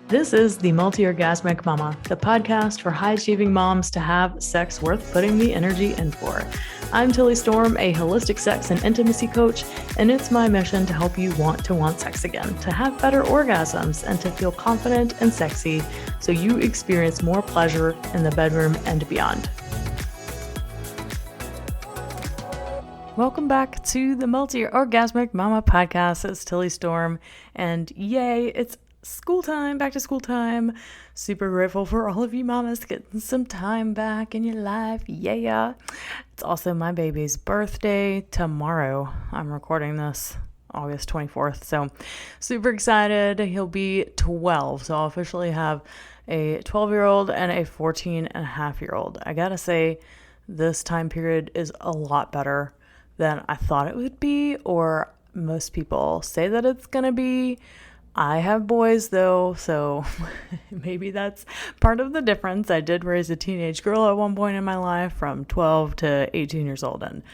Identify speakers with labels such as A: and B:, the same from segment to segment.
A: This is the Multi-Orgasmic Mama, the podcast for high-achieving moms to have sex worth putting the energy in for. I'm Tilly Storm, a holistic sex and intimacy coach, and it's my mission to help you want sex again, to have better orgasms, and to feel confident and sexy so you experience more pleasure in the bedroom and beyond. Welcome back to the Multi-Orgasmic Mama podcast. It's Tilly Storm, and yay, it's school time, back to school time. Super grateful for all of you mamas getting some time back in your life. Yeah. It's also my baby's birthday tomorrow. I'm recording this August 24th. So super excited. He'll be 12. So I'll officially have a 12-year-old and a 14-and-a-half-year-old. I gotta say, this time period is a lot better than I thought it would be, or most people say that it's gonna be. I have boys though, so maybe that's part of the difference. I did raise a teenage girl at one point in my life from 12 to 18 years old, and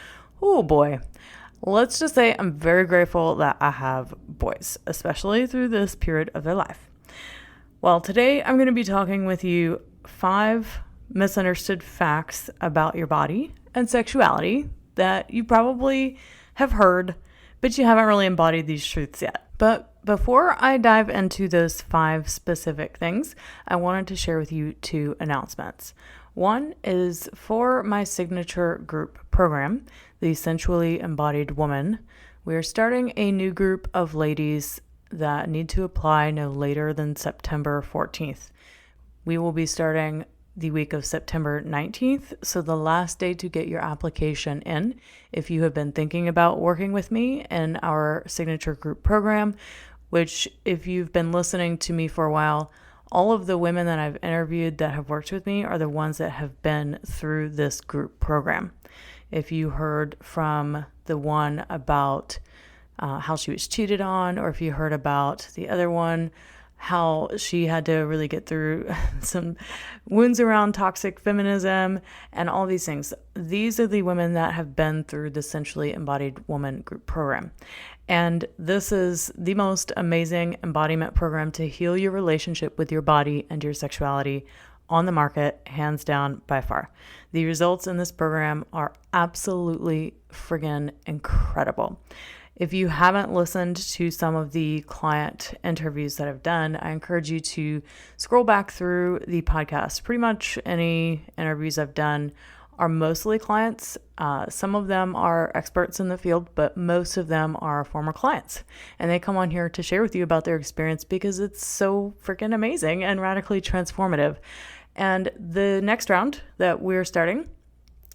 A: oh boy, let's just say I'm very grateful that I have boys, especially through this period of their life. Well, today I'm going to be talking with you 5 misunderstood facts about your body and sexuality that you probably have heard, but you haven't really embodied these truths yet. But before I dive into those 5 specific things, I wanted to share with you 2 announcements. One is for my signature group program, the Sensually Embodied Woman. We are starting a new group of ladies that need to apply no later than September 14th. We will be starting the week of September 19th, so the last day to get your application in, if you have been thinking about working with me in our signature group program, which if you've been listening to me for a while, all of the women that I've interviewed that have worked with me are the ones that have been through this group program. If you heard from the one about how she was cheated on, or if you heard about the other one, how she had to really get through some wounds around toxic feminism and all these things. These are the women that have been through the Sensually Embodied Woman group program. And this is the most amazing embodiment program to heal your relationship with your body and your sexuality on the market, hands down, by far. The results in this program are absolutely friggin' incredible. If you haven't listened to some of the client interviews that I've done, I encourage you to scroll back through the podcast. Pretty much any interviews I've done are mostly clients. Some of them are experts in the field, but most of them are former clients. And they come on here to share with you about their experience because it's so freaking amazing and radically transformative. And the next round that we're starting,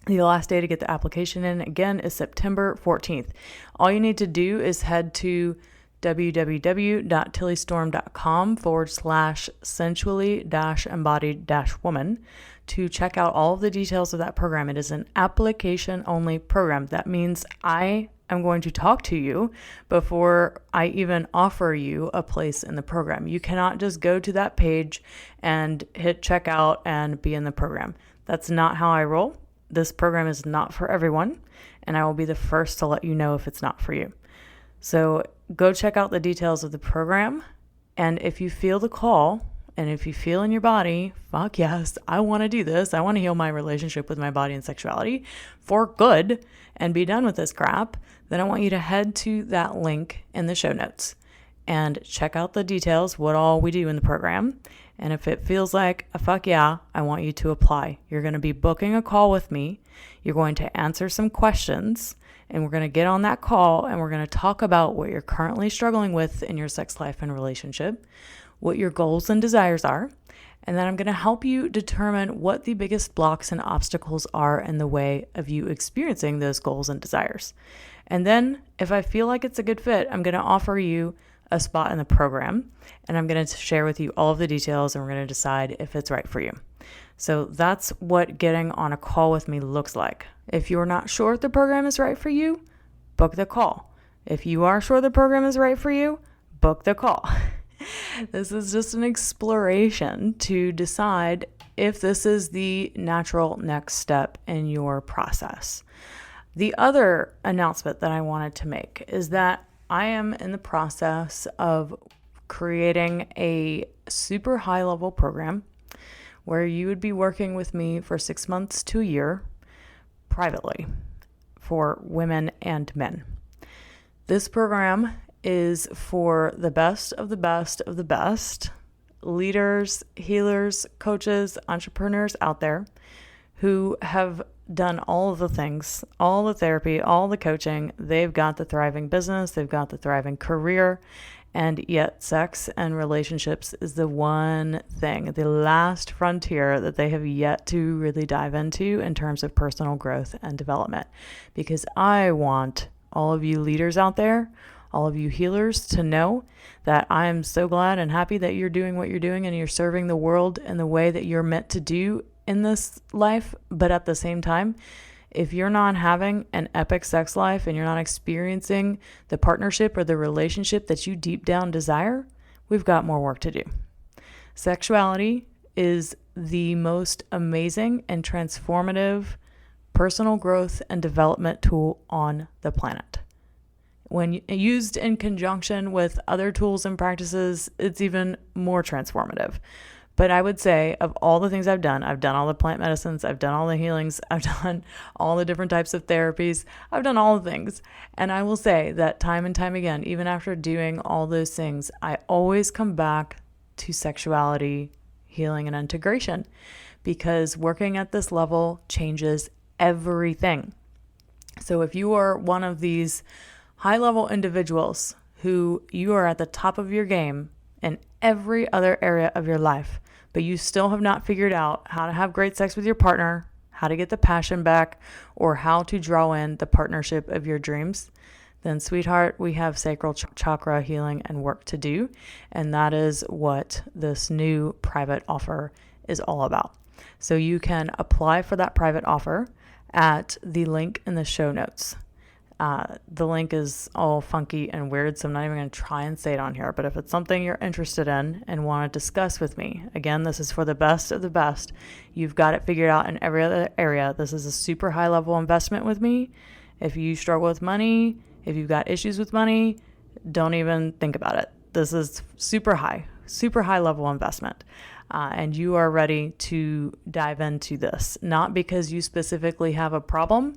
A: the last day to get the application in, again, is September 14th. All you need to do is head to www.tillystorm.com/sensually-embodied-woman to check out all of the details of that program. It is an application-only program. That means I am going to talk to you before I even offer you a place in the program. You cannot just go to that page and hit checkout and be in the program. That's not how I roll. This program is not for everyone, and I will be the first to let you know if it's not for you. So go check out the details of the program, and if you feel the call, and if you feel in your body, fuck yes, I want to do this. I want to heal my relationship with my body and sexuality for good and be done with this crap, then I want you to head to that link in the show notes and check out the details, what all we do in the program. And if it feels like a fuck yeah, I want you to apply. You're going to be booking a call with me. You're going to answer some questions, and we're going to get on that call and we're going to talk about what you're currently struggling with in your sex life and relationship, what your goals and desires are, and then I'm going to help you determine what the biggest blocks and obstacles are in the way of you experiencing those goals and desires. And then if I feel like it's a good fit, I'm going to offer you a spot in the program, and I'm going to share with you all of the details, and we're going to decide if it's right for you. So that's what getting on a call with me looks like. If you're not sure if the program is right for you, book the call. If you are sure the program is right for you, book the call. This is just an exploration to decide if this is the natural next step in your process. The other announcement that I wanted to make is that I am in the process of creating a super high level program where you would be working with me for 6 months to a year privately for women and men. This program is for the best of the best of the best leaders, healers, coaches, entrepreneurs out there who have done all of the things, all the therapy, all the coaching. They've got the thriving business, they've got the thriving career, and yet sex and relationships is the one thing, the last frontier that they have yet to really dive into in terms of personal growth and development. Because I want all of you leaders out there, all of you healers, to know that I am so glad and happy that you're doing what you're doing and you're serving the world in the way that you're meant to do in this life. But at the same time, if you're not having an epic sex life and you're not experiencing the partnership or the relationship that you deep down desire, we've got more work to do. Sexuality is the most amazing and transformative personal growth and development tool on the planet. When used in conjunction with other tools and practices, it's even more transformative. But I would say, of all the things I've done all the plant medicines, I've done all the healings, I've done all the different types of therapies, I've done all the things. And I will say that time and time again, even after doing all those things, I always come back to sexuality, healing, and integration, because working at this level changes everything. So if you are one of these high-level individuals who you are at the top of your game in every other area of your life, but you still have not figured out how to have great sex with your partner, how to get the passion back, or how to draw in the partnership of your dreams, then sweetheart, we have sacral chakra healing and work to do. And that is what this new private offer is all about. So you can apply for that private offer at the link in the show notes. The link is all funky and weird, so I'm not even going to try and say it on here. But if it's something you're interested in and want to discuss with me, again, this is for the best of the best. You've got it figured out in every other area. This is a super high level investment with me. If you struggle with money, if you've got issues with money, don't even think about it. This is super high level investment. And you are ready to dive into this, not because you specifically have a problem,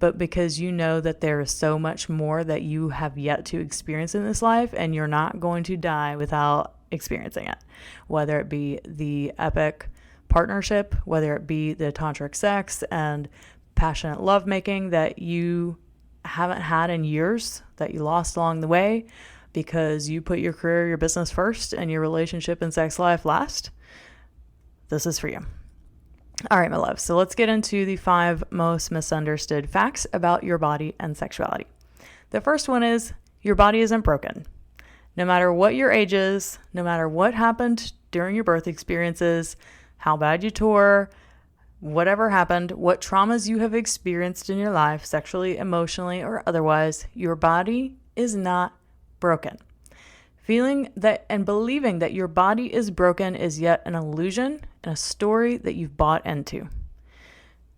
A: but because you know that there is so much more that you have yet to experience in this life, and you're not going to die without experiencing it. Whether it be the epic partnership, whether it be the tantric sex and passionate lovemaking that you haven't had in years, that you lost along the way because you put your career, your business first, and your relationship and sex life last. This is for you. All right, my love. So let's get into the 5 most misunderstood facts about your body and sexuality. The first one is your body isn't broken. No matter what your age is, no matter what happened during your birth experiences, how bad you tore, whatever happened, what traumas you have experienced in your life, sexually, emotionally, or otherwise, your body is not broken. Feeling that and believing that your body is broken is yet an illusion and a story that you've bought into.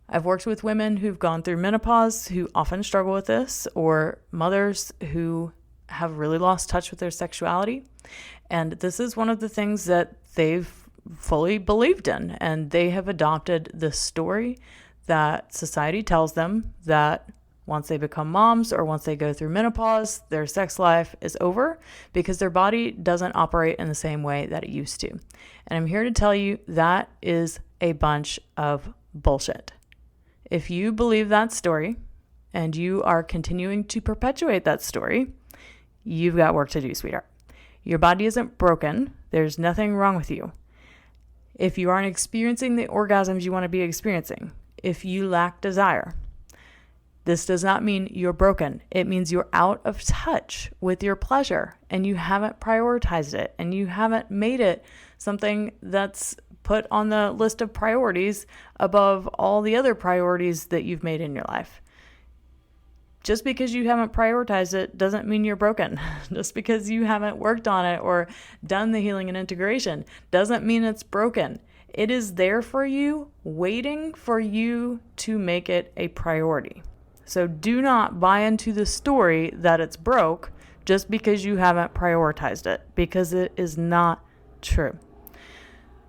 A: I've worked with women who've gone through menopause who often struggle with this, or mothers who have really lost touch with their sexuality. And this is one of the things that they've fully believed in, and they have adopted the story that society tells them that once they become moms or once they go through menopause, their sex life is over because their body doesn't operate in the same way that it used to. And I'm here to tell you that is a bunch of bullshit. If you believe that story and you are continuing to perpetuate that story, you've got work to do, sweetheart. Your body isn't broken. There's nothing wrong with you. If you aren't experiencing the orgasms you want to be experiencing, if you lack desire, this does not mean you're broken. It means you're out of touch with your pleasure and you haven't prioritized it and you haven't made it something that's put on the list of priorities above all the other priorities that you've made in your life. Just because you haven't prioritized it doesn't mean you're broken. Just because you haven't worked on it or done the healing and integration doesn't mean it's broken. It is there for you, waiting for you to make it a priority. So do not buy into the story that it's broke just because you haven't prioritized it, because it is not true.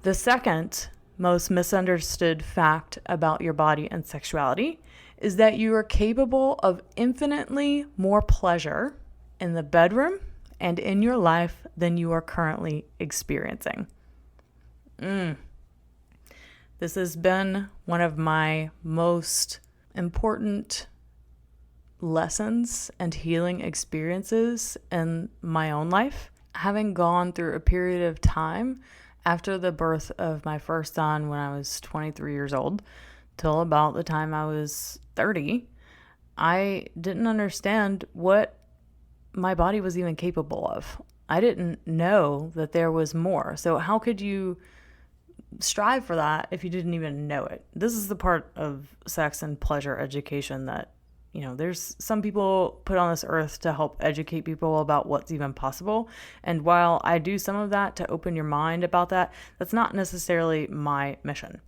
A: The second most misunderstood fact about your body and sexuality is that you are capable of infinitely more pleasure in the bedroom and in your life than you are currently experiencing. This has been one of my most important lessons and healing experiences in my own life. Having gone through a period of time after the birth of my first son when I was 23 years old till about the time I was 30, I didn't understand what my body was even capable of. I didn't know that there was more. So how could you strive for that if you didn't even know it? This is the part of sex and pleasure education that, there's some people put on this earth to help educate people about what's even possible. And while I do some of that to open your mind about that, that's not necessarily my mission.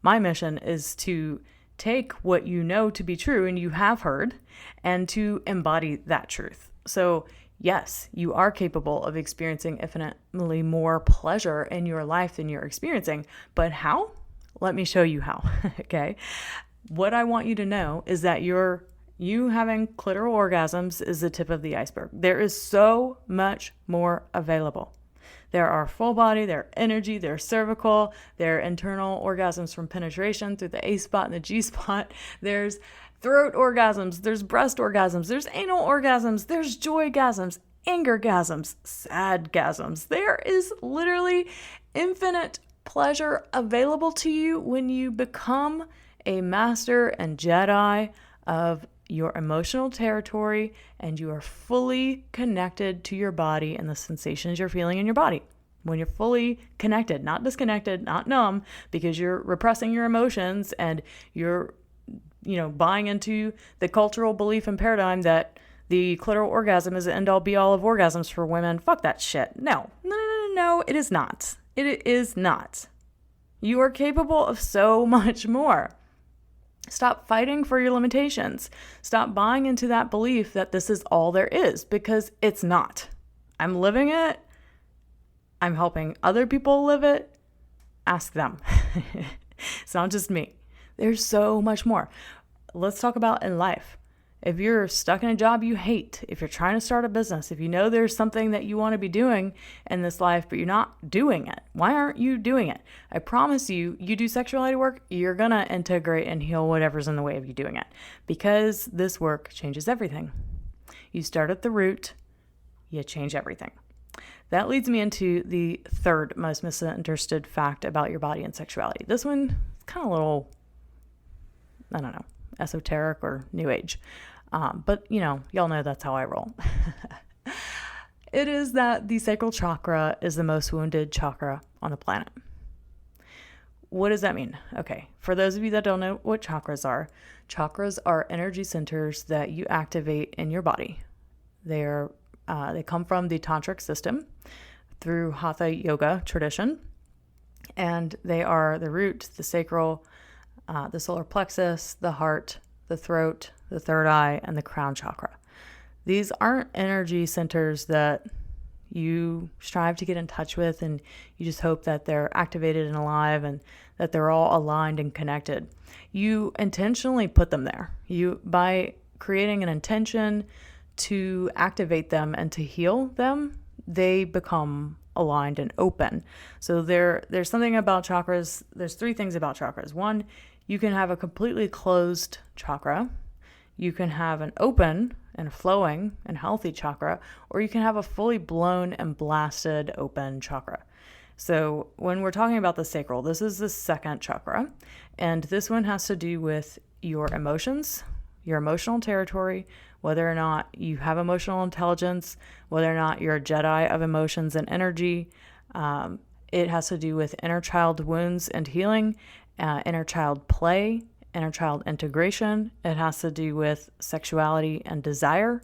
A: My mission is to take what you know to be true and you have heard and to embody that truth. So yes, you are capable of experiencing infinitely more pleasure in your life than you're experiencing. But how? Let me show you how. Okay. What I want you to know is that you having clitoral orgasms is the tip of the iceberg. There is so much more available. There are full body, there are energy, there are cervical, there are internal orgasms from penetration through the A spot and the G spot. There's throat orgasms, there's breast orgasms, there's anal orgasms, there's joy-gasms, anger-gasms, sad-gasms. There is literally infinite pleasure available to you when you become a master and Jedi of your emotional territory and you are fully connected to your body and the sensations you're feeling in your body. When you're fully connected, not disconnected, not numb, because you're repressing your emotions and you're buying into the cultural belief and paradigm that the clitoral orgasm is the end all be all of orgasms for women. Fuck that shit. No, it is not. It is not. You are capable of so much more. Stop fighting for your limitations. Stop buying into that belief that this is all there is, because it's not. I'm living it. I'm helping other people live it. Ask them. It's not just me. There's so much more. Let's talk about in life. If you're stuck in a job you hate, if you're trying to start a business, if you know there's something that you want to be doing in this life, but you're not doing it, why aren't you doing it? I promise you do sexuality work, you're going to integrate and heal whatever's in the way of you doing it, because this work changes everything. You start at the root, you change everything. That leads me into the third most misunderstood fact about your body and sexuality. This one is kind of a little, I don't know, esoteric or new age. But y'all know that's how I roll. It is that the sacral chakra is the most wounded chakra on the planet. What does that mean? Okay, for those of you that don't know what chakras are energy centers that you activate in your body. They come from the tantric system through hatha yoga tradition, and they are the root, the sacral, the solar plexus, the heart, the throat, the third eye, and the crown chakra. These aren't energy centers that you strive to get in touch with and you just hope that they're activated and alive and that they're all aligned and connected. You intentionally put them there. By creating an intention to activate them and to heal them, they become aligned and open. So there's something about chakras. There's three things about chakras. One, you can have a completely closed chakra. You can have an open and flowing and healthy chakra, or you can have a fully blown and blasted open chakra. So when we're talking about the sacral, this is the second chakra, and this one has to do with your emotions, your emotional territory, whether or not you have emotional intelligence, whether or not you're a Jedi of emotions and energy. It has to do with inner child wounds and healing, inner child play, inner child integration. It has to do with sexuality and desire.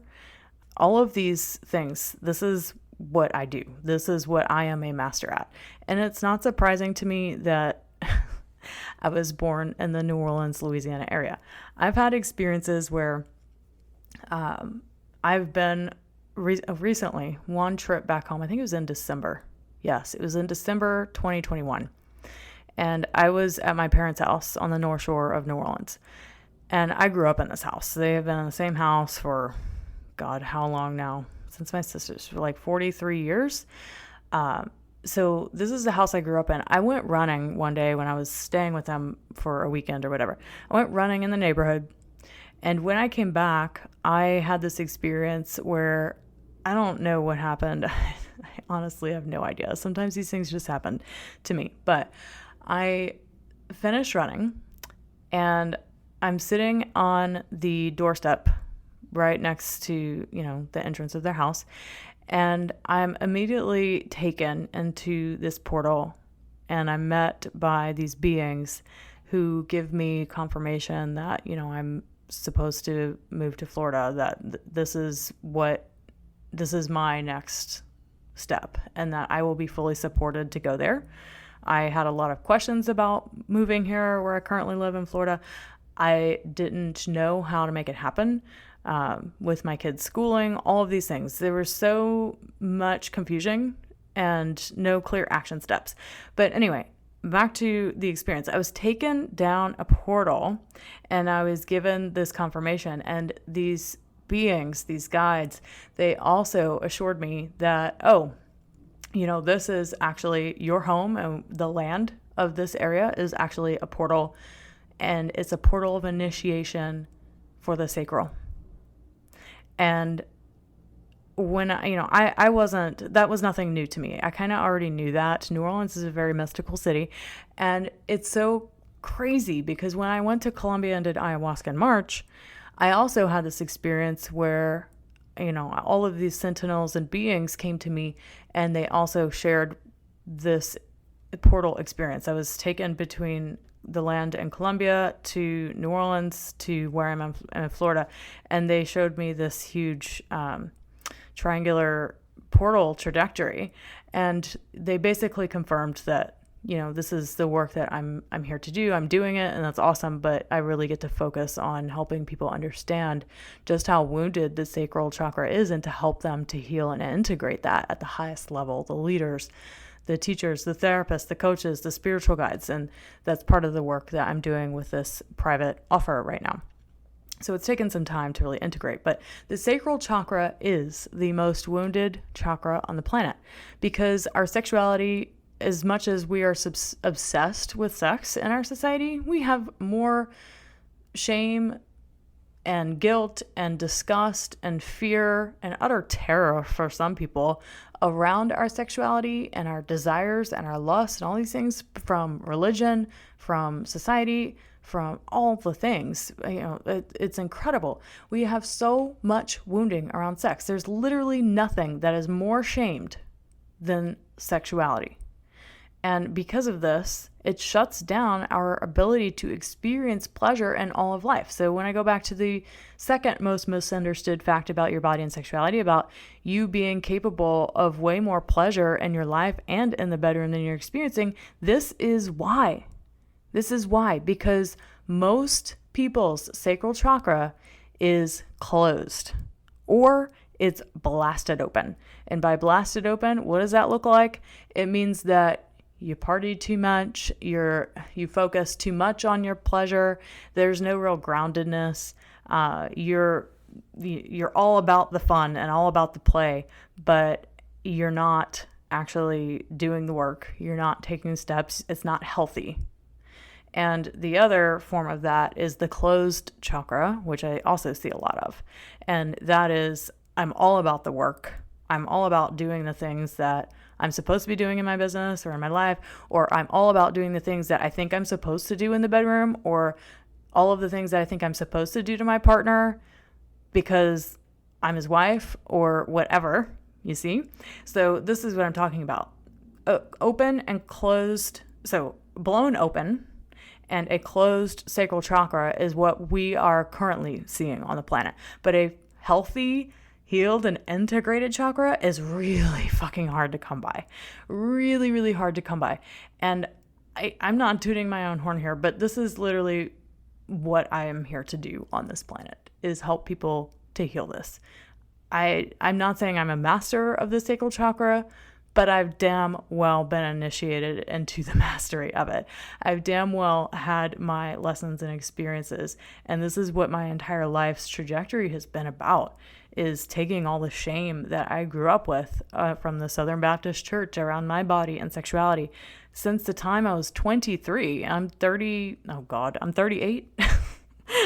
A: All of these things, this is what I do. This is what I am a master at. And it's not surprising to me that I was born in the New Orleans, Louisiana area. I've had experiences where I've been recently one trip back home. I think it was in December. Yes, it was in December 2021. And I was at my parents' house on the North Shore of New Orleans. And I grew up in this house. They have been in the same house for, God, how long now? Since my sisters, for like 43 years. So this is the house I grew up in. I went running one day when I was staying with them for a weekend or whatever. I went running in the neighborhood. And when I came back, I had this experience where I don't know what happened. I honestly have no idea. Sometimes these things just happen to me. But I finished running and I'm sitting on the doorstep right next to, the entrance of their house. And I'm immediately taken into this portal and I'm met by these beings who give me confirmation that, I'm supposed to move to Florida, that this is my next step and that I will be fully supported to go there. I had a lot of questions about moving here where I currently live in Florida. I didn't know how to make it happen with my kids' schooling, all of these things. There was so much confusion and no clear action steps. But anyway, back to the experience. I was taken down a portal and I was given this confirmation, and these beings, these guides, they also assured me that, this is actually your home and the land of this area is actually a portal, and it's a portal of initiation for the sacral. And when I wasn't, that was nothing new to me. I kind of already knew that. New Orleans is a very mystical city. And it's so crazy because when I went to Colombia and did ayahuasca in March, I also had this experience where, all of these sentinels and beings came to me and they also shared this portal experience. I was taken between the land in Colombia to New Orleans to where I'm in Florida. And they showed me this huge, triangular portal trajectory, and they basically confirmed that this is the work that I'm here to do. I'm doing it, and that's awesome, but I really get to focus on helping people understand just how wounded the sacral chakra is and to help them to heal and integrate that at the highest level, the leaders, the teachers, the therapists, the coaches, the spiritual guides, and that's part of the work that I'm doing with this private offer right now. So it's taken some time to really integrate, but the sacral chakra is the most wounded chakra on the planet because our sexuality, as much as we are obsessed with sex in our society, we have more shame and guilt and disgust and fear and utter terror for some people around our sexuality and our desires and our lust and all these things from religion, from society, from all the things. It's incredible. We have so much wounding around sex. There's literally nothing that is more shamed than sexuality. And because of this, it shuts down our ability to experience pleasure in all of life. So when I go back to the second most misunderstood fact about your body and sexuality, about you being capable of way more pleasure in your life and in the bedroom than you're experiencing, this is why. This is why, because most people's sacral chakra is closed or it's blasted open. And by blasted open, what does that look like? It means that you party too much, you focus too much on your pleasure, there's no real groundedness, you're all about the fun and all about the play, but you're not actually doing the work, you're not taking steps, it's not healthy. And the other form of that is the closed chakra, which I also see a lot of. And that is, I'm all about the work. I'm all about doing the things that I'm supposed to be doing in my business or in my life, or I'm all about doing the things that I think I'm supposed to do in the bedroom, or all of the things that I think I'm supposed to do to my partner because I'm his wife or whatever, you see? So this is what I'm talking about. Open and closed, so blown open and a closed sacral chakra is what we are currently seeing on the planet. But a healthy, healed, and integrated chakra is really fucking hard to come by. Really, really hard to come by. And I'm not tooting my own horn here, but this is literally what I am here to do on this planet, is help people to heal this. I'm not saying I'm a master of the sacral chakra, but I've damn well been initiated into the mastery of it. I've damn well had my lessons and experiences, and this is what my entire life's trajectory has been about, is taking all the shame that I grew up with from the Southern Baptist Church around my body and sexuality since the time I was 23. I'm 38.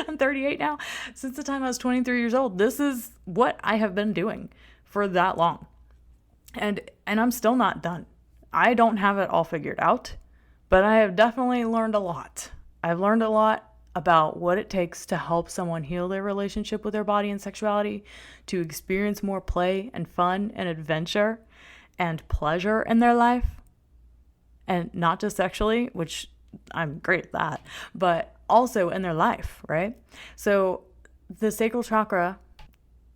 A: I'm 38 now. Since the time I was 23 years old, this is what I have been doing for that long. And I'm still not done. I don't have it all figured out, but I have definitely learned a lot. I've learned a lot about what it takes to help someone heal their relationship with their body and sexuality, to experience more play and fun and adventure and pleasure in their life. And not just sexually, which I'm great at that, but also in their life, right? So the sacral chakra,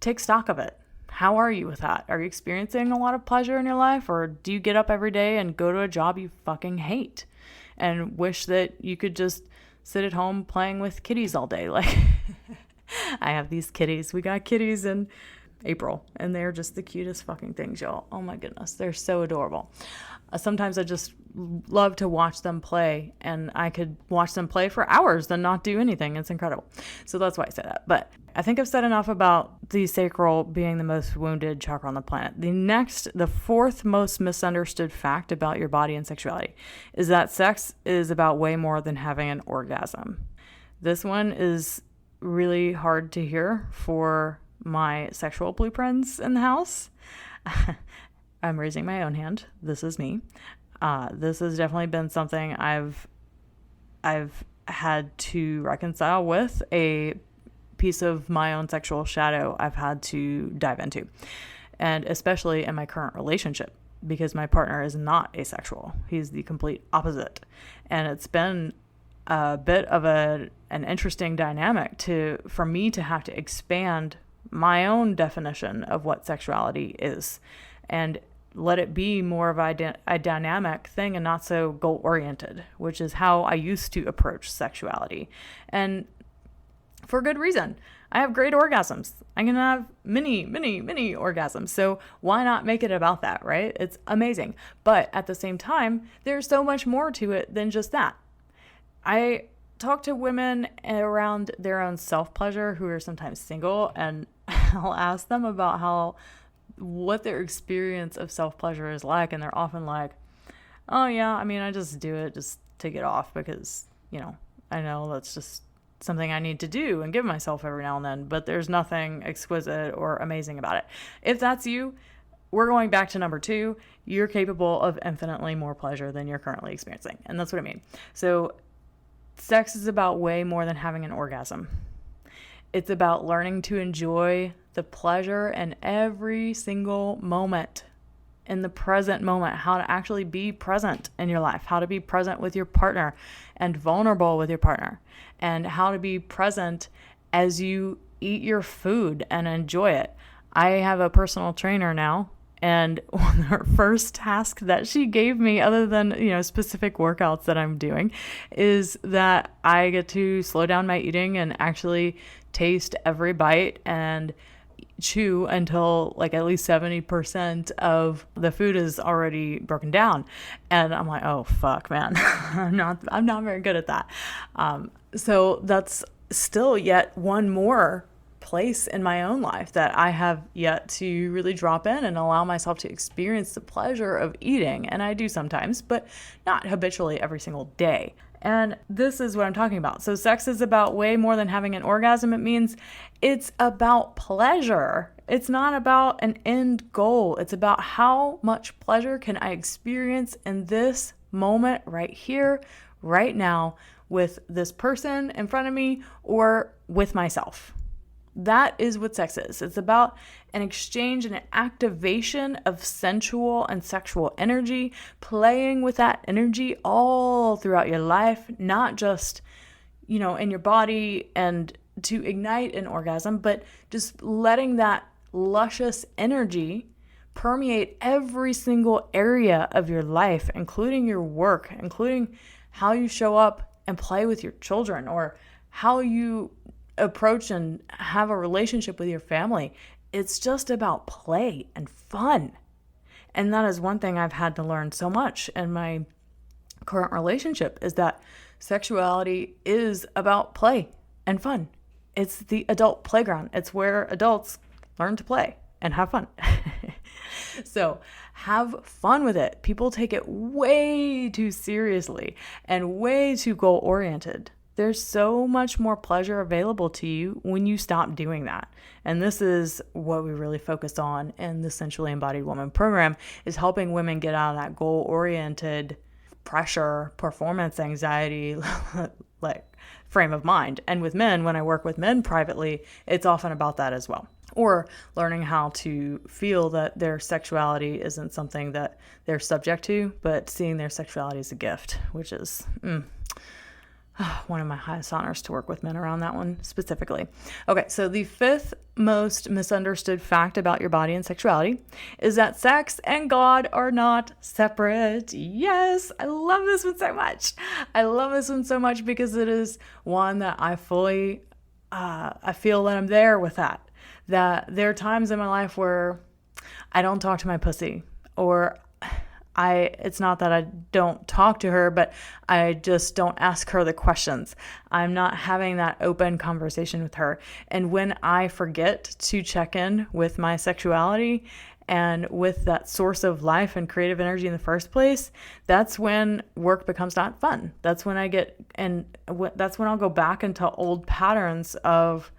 A: take stock of it. How are you with that? Are you experiencing a lot of pleasure in your life? Or do you get up every day and go to a job you fucking hate and wish that you could just sit at home playing with kitties all day? Like, I have these kitties. We got kitties in April, and they're just the cutest fucking things, y'all. Oh my goodness. They're so adorable. Sometimes I just love to watch them play, and I could watch them play for hours and not do anything. It's incredible. So that's why I say that. But I think I've said enough about the sacral being the most wounded chakra on the planet. The fourth most misunderstood fact about your body and sexuality is that sex is about way more than having an orgasm. This one is really hard to hear for my sexual blueprints in the house. I'm raising my own hand. This is me. This has definitely been something I've had to reconcile with, a piece of my own sexual shadow I've had to dive into, and especially in my current relationship, because my partner is not asexual. He's the complete opposite, and it's been a bit of an interesting dynamic for me to have to expand my own definition of what sexuality is, and let it be more of a dynamic thing and not so goal-oriented, which is how I used to approach sexuality. And for good reason. I have great orgasms. I can have many, many, many orgasms. So why not make it about that, right? It's amazing. But at the same time, there's so much more to it than just that. I talk to women around their own self-pleasure who are sometimes single, and I'll ask them about what their experience of self-pleasure is like, and they're often like, oh yeah, I mean, I just do it just to get off because, I know that's just something I need to do and give myself every now and then, but there's nothing exquisite or amazing about it. If that's you, we're going back to number 2. You're capable of infinitely more pleasure than you're currently experiencing, and that's what I mean. So sex is about way more than having an orgasm. It's about learning to enjoy the pleasure in every single moment, in the present moment, how to actually be present in your life, how to be present with your partner and vulnerable with your partner, and how to be present as you eat your food and enjoy it. I have a personal trainer now, and one of her first tasks that she gave me, other than, specific workouts that I'm doing, is that I get to slow down my eating and actually taste every bite and chew until like at least 70% of the food is already broken down. And I'm like, oh fuck, man, I'm not very good at that. So that's still yet one more place in my own life that I have yet to really drop in and allow myself to experience the pleasure of eating. And I do sometimes, but not habitually every single day. And this is what I'm talking about. So sex is about way more than having an orgasm. It means it's about pleasure. It's not about an end goal. It's about how much pleasure can I experience in this moment right here, right now, with this person in front of me or with myself. That is what sex is. It's about an exchange and an activation of sensual and sexual energy, playing with that energy all throughout your life, not just, in your body and to ignite an orgasm, but just letting that luscious energy permeate every single area of your life, including your work, including how you show up and play with your children, or how you approach and have a relationship with your family. It's just about play and fun. And that is one thing I've had to learn so much in my current relationship, is that sexuality is about play and fun. It's the adult playground. It's where adults learn to play and have fun. So have fun with it. People take it way too seriously and way too goal oriented. There's so much more pleasure available to you when you stop doing that. And this is what we really focus on in the Sensually Embodied Woman program, is helping women get out of that goal-oriented pressure, performance anxiety, like frame of mind. And with men, when I work with men privately, it's often about that as well. Or learning how to feel that their sexuality isn't something that they're subject to, but seeing their sexuality as a gift, which is one of my highest honors to work with men around that one specifically. Okay, so the fifth most misunderstood fact about your body and sexuality is that sex and God are not separate. Yes, I love this one so much. I love this one so much because it is one that I fully, I feel that I'm there with that. That there are times in my life where I don't talk to my pussy, or it's not that I don't talk to her, but I just don't ask her the questions. I'm not having that open conversation with her. And when I forget to check in with my sexuality and with that source of life and creative energy in the first place, that's when work becomes not fun. That's when that's when I'll go back into old patterns of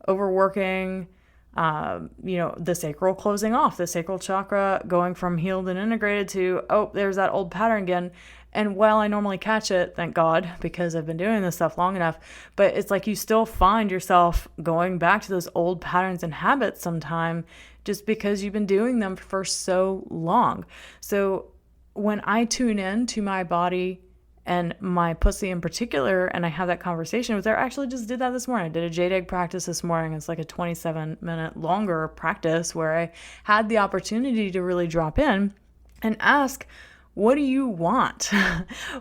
A: overworking, the sacral closing off, the sacral chakra going from healed and integrated to, there's that old pattern again. And while I normally catch it, thank God, because I've been doing this stuff long enough, but it's like you still find yourself going back to those old patterns and habits sometime just because you've been doing them for so long. So when I tune in to my body and my pussy in particular, and I have that conversation with her. I actually just did that this morning. I did a jade egg practice this morning. It's like a 27-minute longer practice where I had the opportunity to really drop in and ask, what do you want?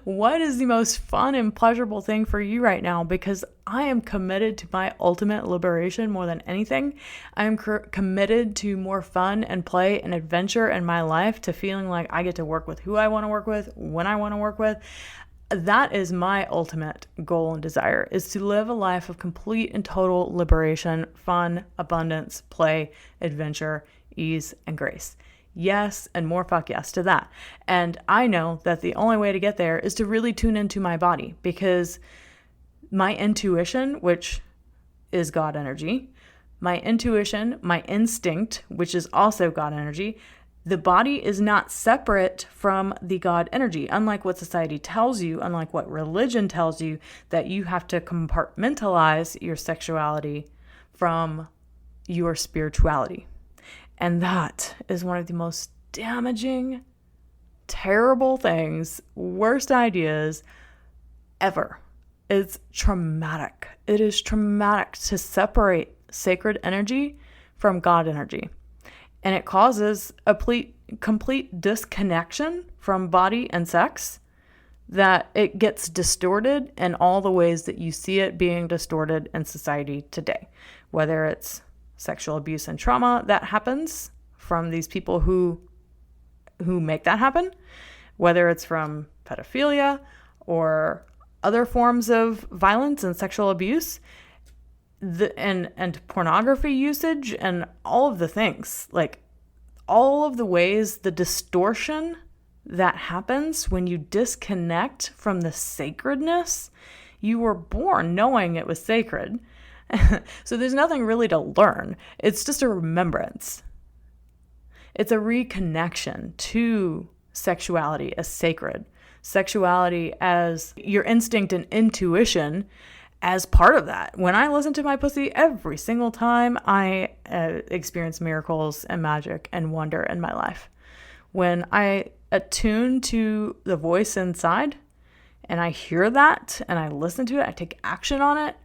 A: What is the most fun and pleasurable thing for you right now? Because I am committed to my ultimate liberation more than anything. I am committed to more fun and play and adventure in my life, to feeling like I get to work with who I want to work with, when I want to work with. That is my ultimate goal and desire, is to live a life of complete and total liberation, fun, abundance, play, adventure, ease, and grace. Yes, and more fuck yes to that. And I know that the only way to get there is to really tune into my body, because my intuition, which is God energy, my intuition, my instinct, which is also God energy, the body is not separate from the God energy, unlike what society tells you, unlike what religion tells you, that you have to compartmentalize your sexuality from your spirituality. And that is one of the most damaging, terrible things, worst ideas ever. It's traumatic. It is traumatic to separate sacred energy from God energy. And it causes a complete disconnection from body and sex, that it gets distorted in all the ways that you see it being distorted in society today. Whether it's sexual abuse and trauma that happens from these people who make that happen, whether it's from pedophilia or other forms of violence and sexual abuse, and pornography usage, and all of the things, like all of the ways, the distortion that happens when you disconnect from the sacredness. You were born knowing it was sacred. So there's nothing really to learn. It's just a remembrance. It's a reconnection to sexuality as sacred, sexuality as your instinct and intuition as part of that. When I listen to my pussy every single time, I experience miracles and magic and wonder in my life. When I attune to the voice inside and I hear that and I listen to it, I take action on it,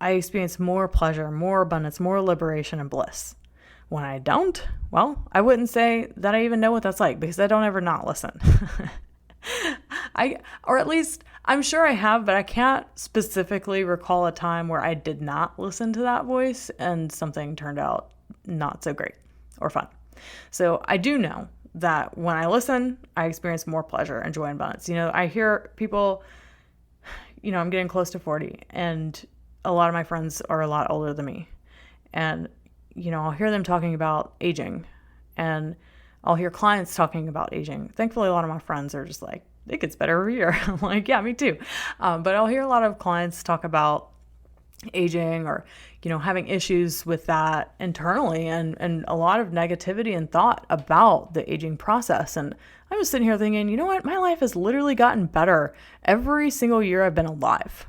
A: I experience more pleasure, more abundance, more liberation and bliss. When I don't, well, I wouldn't say that I even know what that's like, because I don't ever not listen. Or at least I'm sure I have, but I can't specifically recall a time where I did not listen to that voice and something turned out not so great or fun. So I do know that when I listen, I experience more pleasure and joy and abundance. I hear people, I'm getting close to 40, and a lot of my friends are a lot older than me. And, I'll hear them talking about aging, and I'll hear clients talking about aging. Thankfully, a lot of my friends are just like, it gets better every year. I'm like, yeah, me too. But I'll hear a lot of clients talk about aging or, having issues with that internally and a lot of negativity and thought about the aging process. And I'm just sitting here thinking, you know what? My life has literally gotten better every single year I've been alive.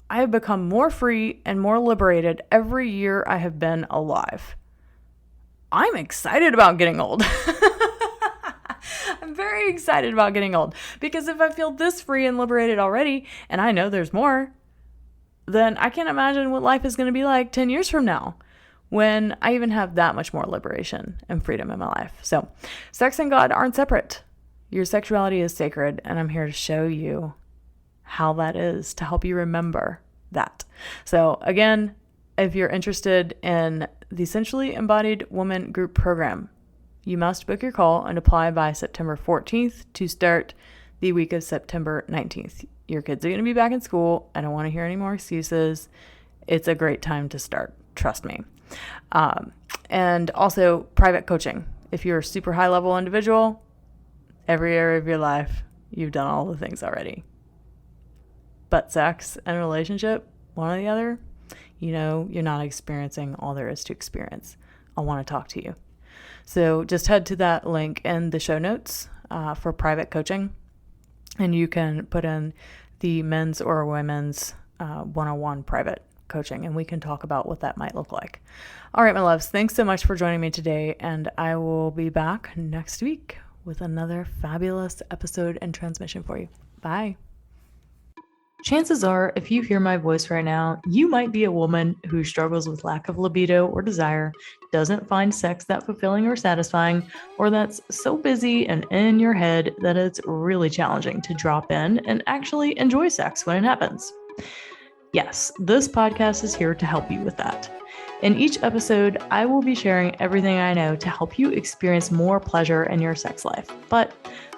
A: I have become more free and more liberated every year I have been alive. I'm excited about getting old. I'm very excited about getting old because if I feel this free and liberated already, and I know there's more, then I can't imagine what life is going to be like 10 years from now when I even have that much more liberation and freedom in my life. So sex and God aren't separate. Your sexuality is sacred, and I'm here to show you how that is, to help you remember that. So again, if you're interested in the Sensually Embodied Woman Group Program, you must book your call and apply by September 14th to start the week of September 19th. Your kids are going to be back in school. I don't want to hear any more excuses. It's a great time to start. Trust me. And also private coaching. If you're a super high level individual, every area of your life, you've done all the things already. But sex and relationship, one or the other, you're not experiencing all there is to experience. I want to talk to you. So just head to that link in the show notes for private coaching, and you can put in the men's or women's one-on-one private coaching, and we can talk about what that might look like. All right, my loves, thanks so much for joining me today, and I will be back next week with another fabulous episode and transmission for you. Bye. Chances are, if you hear my voice right now, you might be a woman who struggles with lack of libido or desire, doesn't find sex that fulfilling or satisfying, or that's so busy and in your head that it's really challenging to drop in and actually enjoy sex when it happens. Yes, this podcast is here to help you with that. In each episode, I will be sharing everything I know to help you experience more pleasure in your sex life. But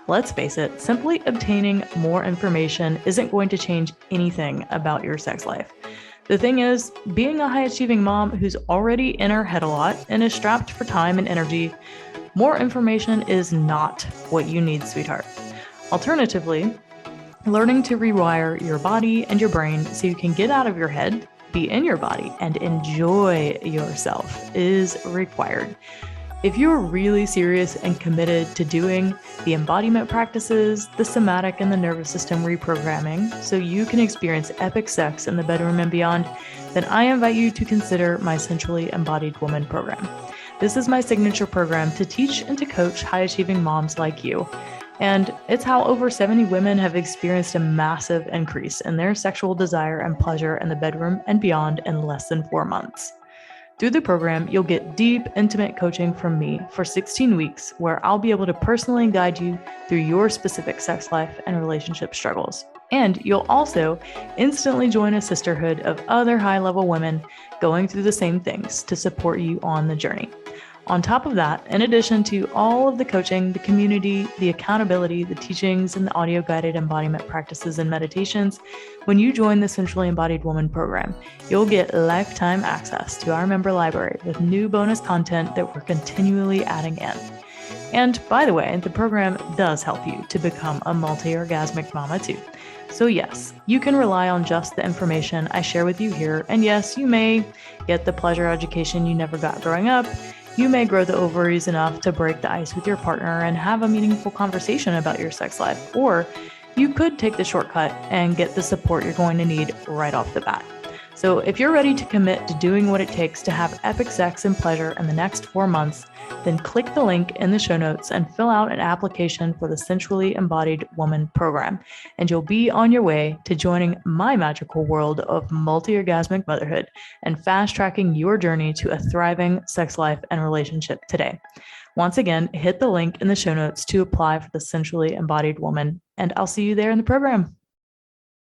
A: let's face it, simply obtaining more information isn't going to change anything about your sex life. The thing is, being a high-achieving mom who's already in her head a lot and is strapped for time and energy, more information is not what you need, sweetheart. Alternatively, learning to rewire your body and your brain so you can get out of your head, be in your body, and enjoy yourself is required. If you're really serious and committed to doing the embodiment practices, the somatic and the nervous system reprogramming, so you can experience epic sex in the bedroom and beyond, then I invite you to consider my Sensually Embodied Woman program. This is my signature program to teach and to coach high-achieving moms like you. And it's how over 70 women have experienced a massive increase in their sexual desire and pleasure in the bedroom and beyond in less than 4 months. Through the program, you'll get deep, intimate coaching from me for 16 weeks, where I'll be able to personally guide you through your specific sex life and relationship struggles. And you'll also instantly join a sisterhood of other high-level women going through the same things to support you on the journey. On top of that, in addition to all of the coaching, the community, the accountability, the teachings, and the audio-guided embodiment practices and meditations, when you join the Sensually Embodied Woman program, you'll get lifetime access to our member library with new bonus content that we're continually adding in. And by the way, the program does help you to become a multi-orgasmic mama too. So yes, you can rely on just the information I share with you here, and yes, you may get the pleasure education you never got growing up. You may grow the ovaries enough to break the ice with your partner and have a meaningful conversation about your sex life, or you could take the shortcut and get the support you're going to need right off the bat. So if you're ready to commit to doing what it takes to have epic sex and pleasure in the next 4 months, then click the link in the show notes and fill out an application for the Sensually Embodied Woman program, and you'll be on your way to joining my magical world of multi-orgasmic motherhood and fast-tracking your journey to a thriving sex life and relationship today. Once again, hit the link in the show notes to apply for the Sensually Embodied Woman, and I'll see you there in the program.